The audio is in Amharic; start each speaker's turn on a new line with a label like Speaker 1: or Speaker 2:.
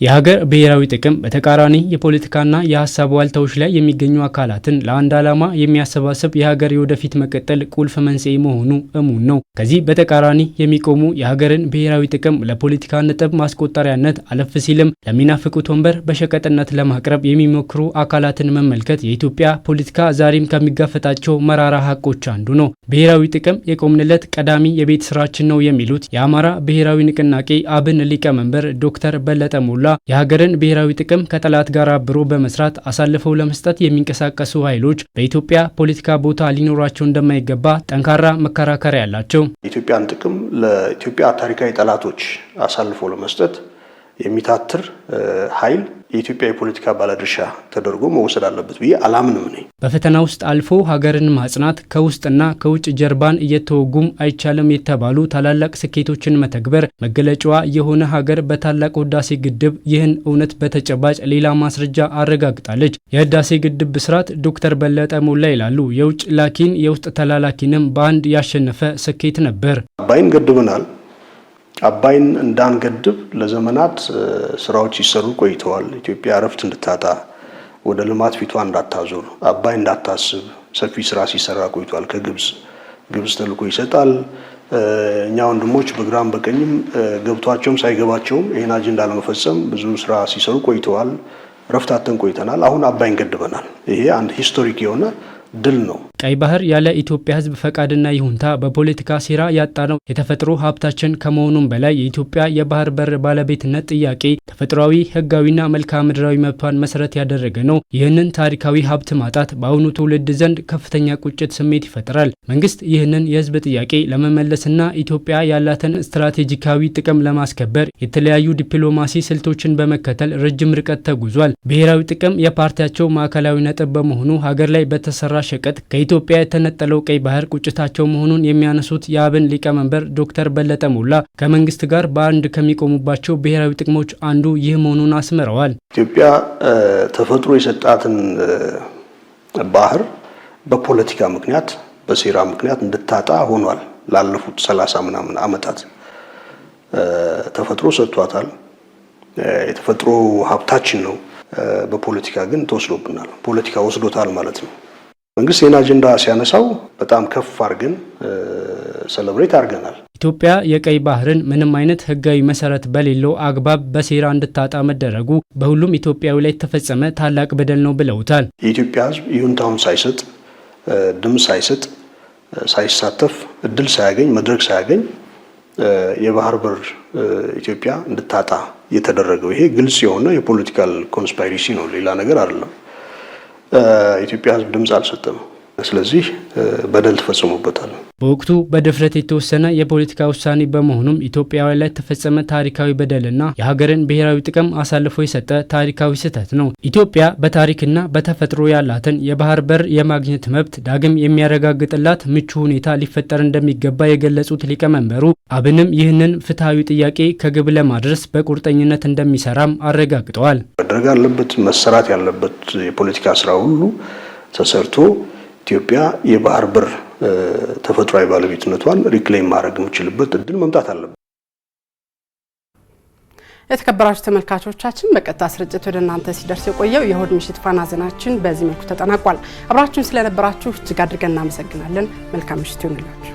Speaker 1: የሀገር ብሔራዊ ጥቅም በተቃራኒ የፖለቲካና የሀሳብ ዋልታዎች ላይ የሚገኙ አካላትን ለአንድ ዓላማ የሚያሰባስብ የሀገር የወደፊት መቀጠል ቁልፍ መንስኤ መሆኑ እሙን ነው። ከዚህ በተቃራኒ የሚቆሙ የሀገርን ብሔራዊ ጥቅም ለፖለቲካ ነጥብ ማስቆጠሪያነት አለፍ ሲልም ለሚናፍቁት ወንበር በሸቀጥነት ለማቅረብ የሚሞክሩ አካላትን መመልከት የኢትዮጵያ ፖለቲካ ዛሬም ከሚጋፈጣቸው መራራ ሀቆች አንዱ ነው። ብሔራዊ ጥቅም የቆምንለት ቀዳሚ የቤት ስራችን ነው የሚሉት የአማራ ብሔራዊ ንቅናቄ አብን ሊቀመንበር ዶክተር በለጠ ሞላ የሀገርን ብሔራዊ ጥቅም ከጠላት ጋር አብሮ በመስራት አሳልፈው ለመስጠት የሚንቀሳቀሱ ኃይሎች በኢትዮጵያ ፖለቲካ ቦታ ሊኖራቸው እንደማይገባ ጠንካራ መከራከሪያ ያላቸው
Speaker 2: የኢትዮጵያን ጥቅም ለኢትዮጵያ ታሪካዊ ጠላቶች አሳልፎ ለመስጠት የሚታትር ኃይል የኢትዮጵያ የፖለቲካ ባለድርሻ ተደርጎ መወሰድ አለበት ብዬ አላምንም ነኝ።
Speaker 1: በፈተና ውስጥ አልፎ ሀገርን ማጽናት ከውስጥና ከውጭ ጀርባን እየተወጉም አይቻልም የተባሉ ታላላቅ ስኬቶችን መተግበር መገለጫዋ የሆነ ሀገር በታላቅ ህዳሴ ግድብ ይህን እውነት በተጨባጭ ሌላ ማስረጃ አረጋግጣለች። የህዳሴ ግድብ ብስራት ዶክተር በለጠ ሞላ ይላሉ የውጭ ላኪን የውስጥ ተላላኪንም በአንድ ያሸነፈ ስኬት ነበር።
Speaker 2: አባይን ገድበናል። አባይን እንዳንገድብ ለዘመናት ስራዎች ሲሰሩ ቆይተዋል። ኢትዮጵያ እረፍት እንድታጣ ወደ ልማት ፊቷ እንዳታዞር አባይ እንዳታስብ ሰፊ ስራ ሲሰራ ቆይቷል። ግብጽ ተልዕኮ ይሰጣል። እኛ ወንድሞች በግራም በቀኝም ገብቷቸውም ሳይገባቸውም ይህን አጀንዳ ለመፈጸም ብዙ ስራ ሲሰሩ ቆይተዋል። እረፍት አጥተን ቆይተናል። አሁን አባይን ገድበናል። ይሄ አንድ ሂስቶሪክ የሆነ ድል ነው።
Speaker 1: ቀይ ባህር ያለ ኢትዮጵያ ህዝብ ፈቃድና ይሁንታ በፖለቲካ ሴራ ያጣነው የተፈጥሮ ሀብታችን ከመሆኑም በላይ የኢትዮጵያ የባህር በር ባለቤትነት ጥያቄ ተፈጥሯዊ ህጋዊና መልክዓ ምድራዊ መብቷን መሰረት ያደረገ ነው። ይህንን ታሪካዊ ሀብት ማጣት በአሁኑ ትውልድ ዘንድ ከፍተኛ ቁጭት ስሜት ይፈጥራል። መንግስት ይህንን የህዝብ ጥያቄ ለመመለስና ኢትዮጵያ ያላትን ስትራቴጂካዊ ጥቅም ለማስከበር የተለያዩ ዲፕሎማሲ ስልቶችን በመከተል ረጅም ርቀት ተጉዟል። ብሔራዊ ጥቅም የፓርቲያቸው ማዕከላዊ ነጥብ በመሆኑ ሀገር ላይ በተሰራ ሸቀጥ ከኢትዮጵያ የተነጠለው ቀይ ባህር ቁጭታቸው መሆኑን የሚያነሱት የአብን ሊቀመንበር ዶክተር በለጠ ሞላ ከመንግስት ጋር በአንድ ከሚቆሙባቸው ብሔራዊ ጥቅሞች አንዱ ይህ መሆኑን አስምረዋል።
Speaker 2: ኢትዮጵያ ተፈጥሮ የሰጣትን ባህር በፖለቲካ ምክንያት በሴራ ምክንያት እንድታጣ ሆኗል። ላለፉት 30 ምናምን ዓመታት ተፈጥሮ ሰጥቷታል። የተፈጥሮ ሀብታችን ነው። በፖለቲካ ግን ተወስዶብናል። ፖለቲካ ወስዶታል ማለት ነው። መንግስት ይህን አጀንዳ ሲያነሳው በጣም ከፍ አድርገን ሰለብሬት አድርገናል።
Speaker 1: ኢትዮጵያ የቀይ ባህርን ምንም አይነት ህጋዊ መሰረት በሌለው አግባብ በሴራ እንድታጣ መደረጉ በሁሉም ኢትዮጵያዊ ላይ የተፈጸመ ታላቅ በደል ነው ብለውታል።
Speaker 2: የኢትዮጵያ ህዝብ ይሁንታውን ሳይሰጥ ድምፅ ሳይሰጥ ሳይሳተፍ እድል ሳያገኝ መድረክ ሳያገኝ የባህር በር ኢትዮጵያ እንድታጣ የተደረገው ይሄ ግልጽ የሆነ የፖለቲካል ኮንስፓይሬሲ ነው፣ ሌላ ነገር አይደለም። ኢትዮጵያ ህዝብ ድምፅ አልሰጠም። ስለዚህ በደል ተፈጽሞበታል።
Speaker 1: በወቅቱ በድፍረት የተወሰነ የፖለቲካ ውሳኔ በመሆኑም ኢትዮጵያውያን ላይ የተፈጸመ ታሪካዊ በደልና የሀገርን ብሔራዊ ጥቅም አሳልፎ የሰጠ ታሪካዊ ስህተት ነው። ኢትዮጵያ በታሪክና በተፈጥሮ ያላትን የባህር በር የማግኘት መብት ዳግም የሚያረጋግጥላት ምቹ ሁኔታ ሊፈጠር እንደሚገባ የገለጹት ሊቀመንበሩ አብንም ይህንን ፍትሐዊ ጥያቄ ከግብ ለማድረስ በቁርጠኝነት እንደሚሰራም አረጋግጠዋል።
Speaker 2: መደረግ ያለበት መሰራት ያለበት የፖለቲካ ስራ ሁሉ ተሰርቶ ኢትዮጵያ የባህር በር ተፈጥሯዊ ባለቤትነቷን ሪክሌም ማድረግ የምችልበት እድል መምጣት አለበት።
Speaker 3: የተከበራችሁ ተመልካቾቻችን በቀጥታ ስርጭት ወደ እናንተ ሲደርስ የቆየው የእሁድ ምሽት ፋና ዜናችን በዚህ መልኩ ተጠናቋል። አብራችሁን ስለነበራችሁ እጅግ አድርገን እናመሰግናለን። መልካም ምሽት ይሁንላችሁ።